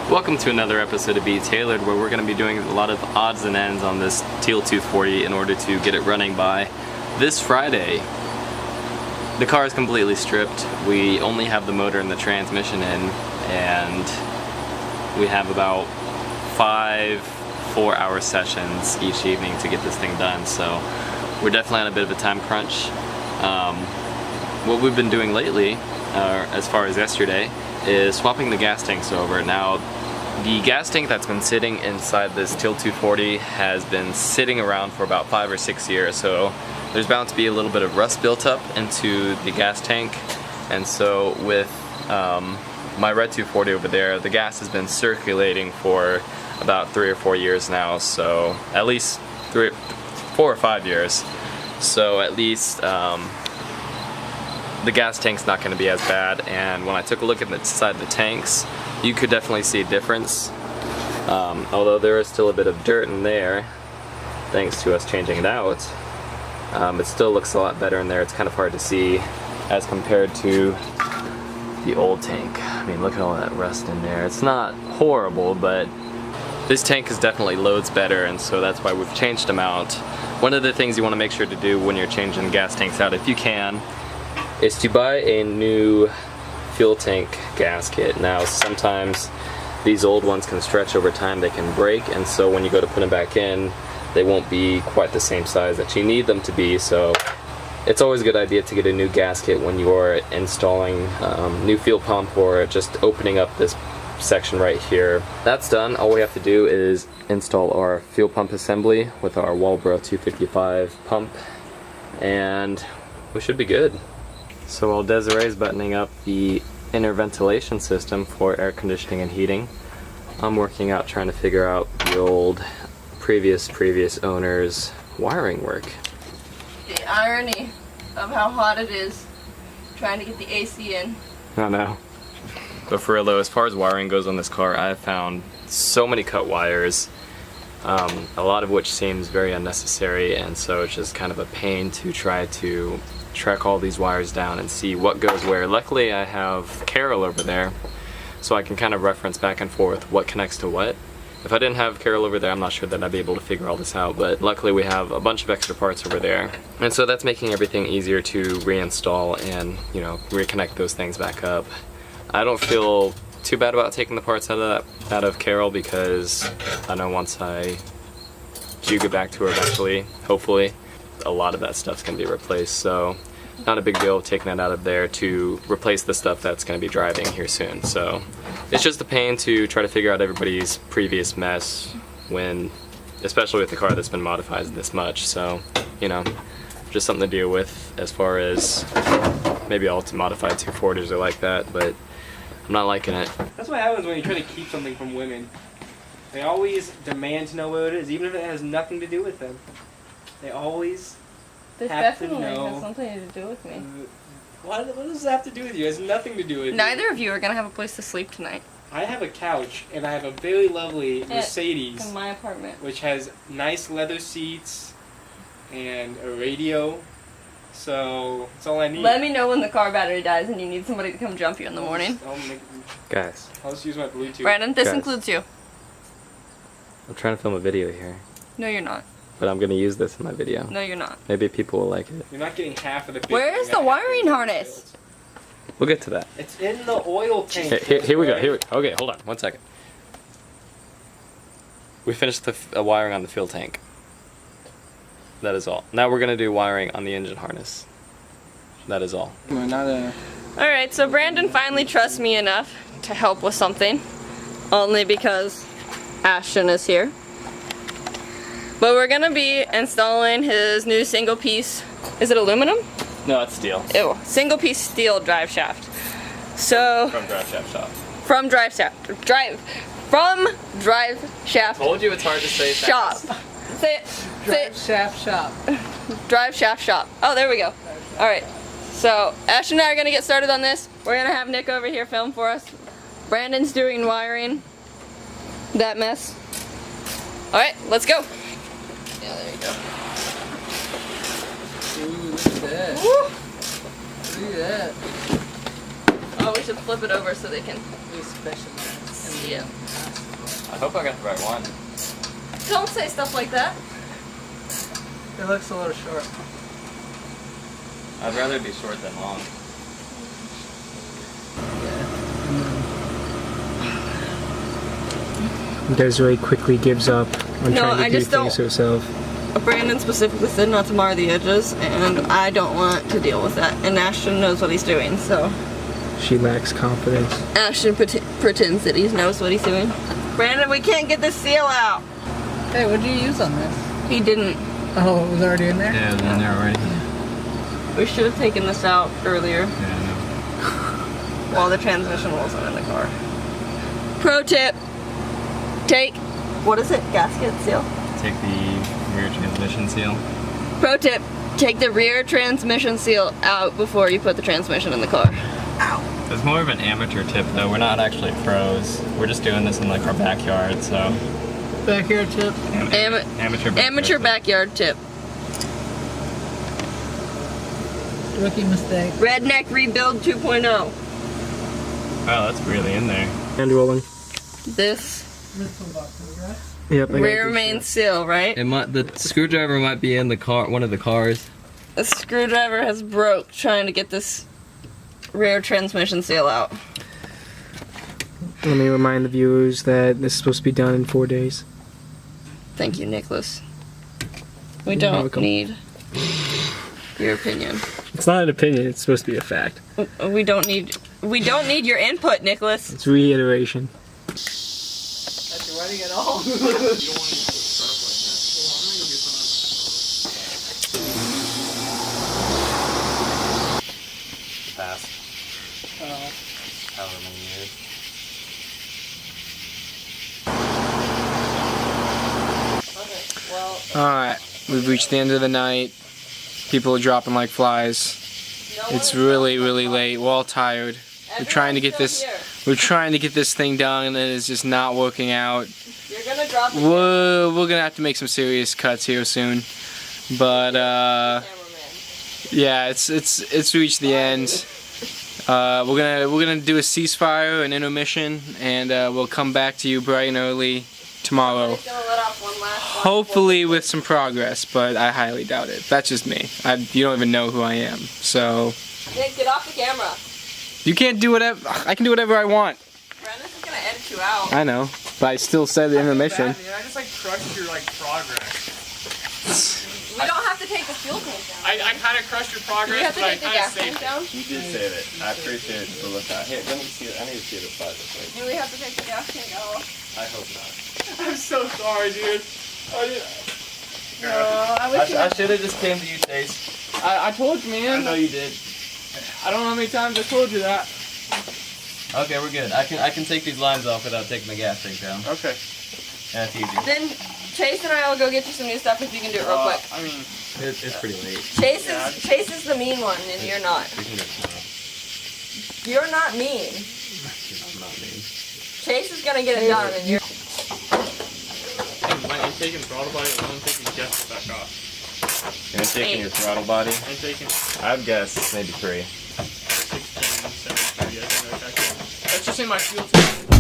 Welcome to another episode of Be Tailored, where we're going to be doing a lot of odds and ends on this Teal 240 in order to get it running by this Friday. The car is completely stripped. We only have the motor and the transmission in, and we have about 5 4-hour sessions each evening to get this thing done, so we're definitely on a bit of a time crunch. What we've been doing lately, as far as yesterday, is swapping the gas tanks over. Now, the gas tank that's been sitting inside this Teal 240 has been sitting around for about 5 or 6 years, so there's bound to be a little bit of rust built up into the gas tank. And so with my red 240 over there, the gas has been circulating for about 3 or 4 years now, so at least 4 or 5 years. So at least the gas tank's not going to be as bad, and when I took a look at the side of the tanks, you could definitely see a difference. Although there is still a bit of dirt in there, thanks to us changing it out, it still looks a lot better in there. It's kind of hard to see as compared to the old tank. I mean, look at all that rust in there. It's not horrible, but this tank is definitely loads better, and so that's why we've changed them out. One of the things you want to make sure to do when you're changing gas tanks out, if you can, is to buy a new fuel tank gasket. Now, sometimes these old ones can stretch over time, they can break, and so when you go to put them back in, they won't be quite the same size that you need them to be. So it's always a good idea to get a new gasket when you're installing new fuel pump or just opening up this section right here. That's done. All we have to do is install our fuel pump assembly with our Walbro 255 pump, and we should be good. So while Desiree's buttoning up the inner ventilation system for air conditioning and heating, I'm working out trying to figure out the old previous owner's wiring work. The irony of how hot it is trying to get the AC in. I know. But for real though, as far as wiring goes on this car, I have found so many cut wires, a lot of which seems very unnecessary, and so it's just kind of a pain to try to track all these wires down and see what goes where. Luckily I have Carol over there, so I can kind of reference back and forth what connects to what. If I didn't have Carol over there, I'm not sure that I'd be able to figure all this out, but luckily we have a bunch of extra parts over there, and so that's making everything easier to reinstall and, you know, reconnect those things back up. I don't feel too bad about taking the parts out of Carol, because I know once I do get back to her eventually, hopefully, a lot of that stuff's going to be replaced, so not a big deal taking that out of there to replace the stuff that's going to be driving here soon. So it's just a pain to try to figure out everybody's previous mess when, especially with the car that's been modified this much. So, you know, just something to deal with as far as maybe all modified 240s are like that, but I'm not liking it. That's what happens when you try to keep something from women. They always demand to know what it is, even if it has nothing to do with them. They always This have to definitely know. has something to do with me. What does it have to do with you? It has nothing to do with Neither you. of you are gonna have a place to sleep tonight. I have a couch, and I have a very lovely Mercedes, In my apartment. which has nice leather seats and a radio. So that's all I need. Let me know when the car battery dies and you need somebody to come jump you in the morning. Guys, I'll just use my Bluetooth. Brandon, this Guys. includes you. I'm trying to film a video here, No, you're not. but I'm going to use this in my video. No, you're not. Maybe people will like it. You're not getting half of the. big Where's thing the I have wiring in the harness? field. We'll get to that. It's in the oil tank. Here we go. Okay, hold on 1 second. We finished the wiring on the fuel tank. That is all. Now we're going to do wiring on the engine harness. That is all. We're not a. Alright, so Brandon finally trusts me enough to help with something. Only because Ashton is here. But we're gonna be installing his new single piece. Is it aluminum? No, it's steel. Ew. Single piece steel drive shaft. So From Drive Shaft Shop. from drive shaft Told you it's hard to say shop. fast. Say it. Say it. Shaft shop. Drive shaft shop. Oh, there we go. Alright. So Ashton and I are gonna get started on this. We're gonna have Nick over here film for us. Brandon's doing wiring. That mess. Alright, let's go. Yeah, there you go. Ooh, look at that. Woo! Look at that. Oh, we should flip it over so they can. These special ones. Yeah. I hope I got the right one. Don't say stuff like that. It looks a little short. I'd rather be short than long. Desiree quickly gives up on No, trying to I do just things don't- herself. Brandon specifically said not to mar the edges, and I don't want to deal with that. And Ashton knows what he's doing, so She lacks confidence. Ashton pretends that he knows what he's doing. Brandon, we can't get this seal out. Hey, what did you use on this? He didn't. Oh, it was already in there? Yeah, they're in there already. We should have taken this out earlier Yeah, while the transmission wasn't in the car. Pro tip: take what is it? Gasket seal. take the rear transmission seal. Pro tip: take the rear transmission seal out before you put the transmission in the car. It's more of an amateur tip though. We're not actually pros. We're just doing this in like our backyard, so. Backyard tip. Amateur Backyard tip. Rookie mistake. Redneck Rebuild 2.0. Wow, that's really in there. Hand rolling. This Yep. I got rear this main shot. seal, right? It might, the screwdriver might be in the car, one of the cars. The screwdriver has broke trying to get this rear transmission seal out. Let me remind the viewers that this is supposed to be done in 4 days. Thank you, Nicholas. We You're don't welcome. need your opinion. It's not an opinion. It's supposed to be a fact. We don't need your input, Nicholas. It's reiteration. That's your wedding at all? Past however many years. Alright, we've reached the end of the night. People are dropping like flies. It's really, really late. We're all tired. We're trying to get this thing done and it's just not working out. You're gonna drop the We're gonna have to make some serious cuts here soon. But cameraman. yeah, it's reached the end. We're gonna do a ceasefire, an intermission, and we'll come back to you bright and early tomorrow. He's gonna let off one last one. Hopefully with some progress, but I highly doubt it. That's just me. You don't even know who I am, so Nick, get off the camera. you can't do whatever. I can do whatever I want. Brandon's just gonna edit you out. I know, but I still said the intermission. I just like crushed your like progress. We don't have to take the fuel tank down. I kind of crushed your Do progress, we have to but I take the kind of gas tank saved it. down? You did save it. I appreciate the look out. Here, let me see it. I need to see the size of it. Do we have to take the gas tank out? I hope not. I'm so sorry, dude. I wish you I should have just came to you, Chase. I told you, I man. know you did. I don't know how many times I told you that. Okay, we're good. I can take these lines off without taking the gas tank down. Okay. That's easy. Then Chase and I will go get you some new stuff if you can do it real quick. I mean, It's pretty late. Chase is the mean one, and you're not. We can do it tomorrow. You're not mean. It's not me. Chase is gonna get it done, and you're. my intake and throttle body alone taking just back off. You're taking your throttle body? I'm taking I'd guess maybe 3. 16, 17, yeah, that's just in my fuel tank.